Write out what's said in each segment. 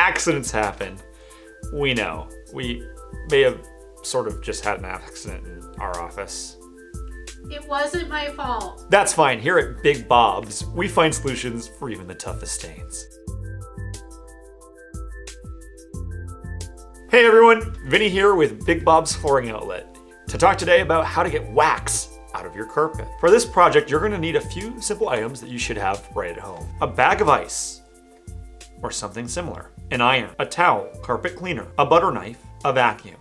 Accidents happen. We know. We may have sort of just had an accident in our office. It wasn't my fault. That's fine. Here at Big Bob's, we find solutions for even the toughest stains. Hey everyone, Vinny here with Big Bob's Flooring Outlet to talk today about how to get wax out of your carpet. For this project, you're going to need a few simple items that you should have right at home. A bag of ice, or something similar, an iron, a towel, carpet cleaner, a butter knife, a vacuum.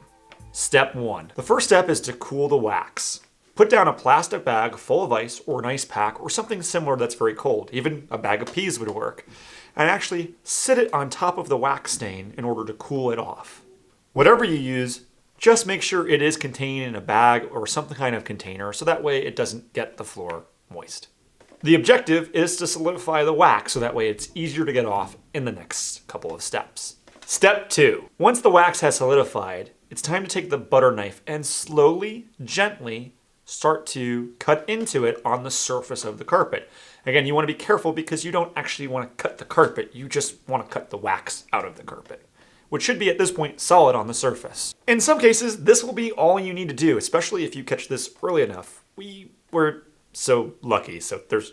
Step 1. The first step is to cool the wax. Put down a plastic bag full of ice or an ice pack or something similar that's very cold. Even a bag of peas would work. And actually sit it on top of the wax stain in order to cool it off. Whatever you use, just make sure it is contained in a bag or some kind of container so that way it doesn't get the floor moist. The objective is to solidify the wax so that way it's easier to get off in the next couple of steps. Step 2. Once the wax has solidified, it's time to take the butter knife and slowly, gently start to cut into it on the surface of the carpet. Again, you want to be careful because you don't actually want to cut the carpet, you just want to cut the wax out of the carpet, which should be at this point solid on the surface. In some cases, this will be all you need to do, especially if you catch this early enough. We were so lucky, so there's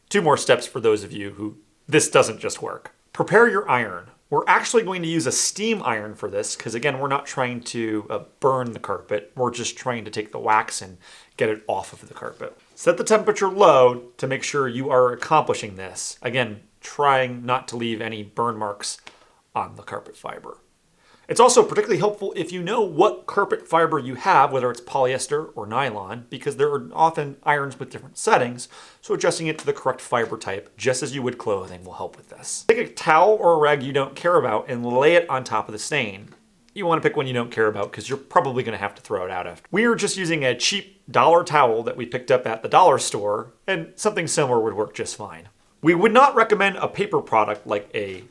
2 more steps for those of you who this doesn't just work. Prepare your iron. We're actually going to use a steam iron for this because again, we're not trying to burn the carpet. We're just trying to take the wax and get it off of the carpet. Set the temperature low to make sure you are accomplishing this. Again, trying not to leave any burn marks on the carpet fiber. It's also particularly helpful if you know what carpet fiber you have, whether it's polyester or nylon, because there are often irons with different settings, so adjusting it to the correct fiber type, just as you would clothing, will help with this. Take a towel or a rag you don't care about and lay it on top of the stain. You want to pick one you don't care about because you're probably going to have to throw it out after. We are just using a cheap dollar towel that we picked up at the dollar store, and something similar would work just fine. We would not recommend a paper product like a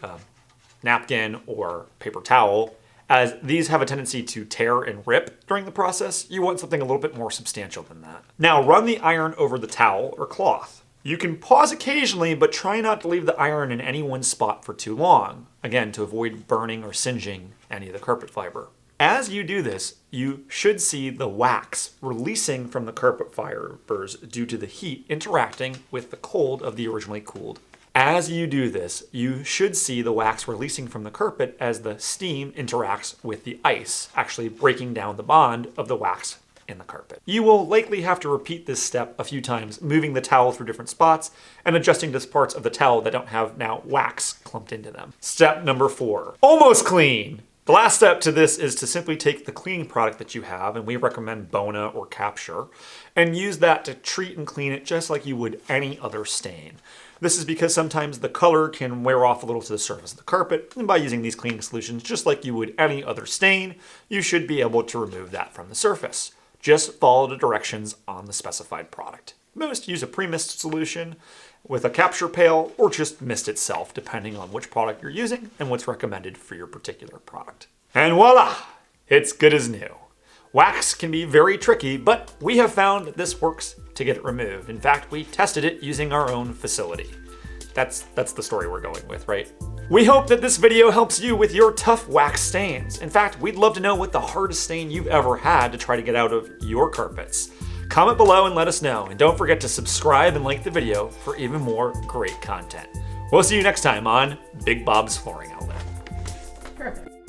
napkin or paper towel, as these have a tendency to tear and rip during the process. You want something a little bit more substantial than that. Now run the iron over the towel or cloth. You can pause occasionally, but try not to leave the iron in any one spot for too long, again to avoid burning or singeing any of the carpet fiber. As you do this, you should see the wax releasing from the carpet fibers due to the heat interacting with the cold of the originally cooled. As you do this, you should see the wax releasing from the carpet as the steam interacts with the ice, actually breaking down the bond of the wax in the carpet. You will likely have to repeat this step a few times, moving the towel through different spots and adjusting to parts of the towel that don't have now wax clumped into them. Step number 4, almost clean. The last step to this is to simply take the cleaning product that you have, and we recommend Bona or Capture, and use that to treat and clean it just like you would any other stain. This is because sometimes the color can wear off a little to the surface of the carpet, and by using these cleaning solutions just like you would any other stain, you should be able to remove that from the surface. Just follow the directions on the specified product. Most use a pre-mist solution with a capture pail or just mist itself, depending on which product you're using and what's recommended for your particular product. And voila, it's good as new. Wax can be very tricky, but we have found that this works to get it removed. In fact, we tested it using our own facility. That's the story we're going with, right? We hope that this video helps you with your tough wax stains. In fact, we'd love to know what the hardest stain you've ever had to try to get out of your carpets. Comment below and let us know, and don't forget to subscribe and like the video for even more great content. We'll see you next time on Big Bob's Flooring Outlet. Perfect.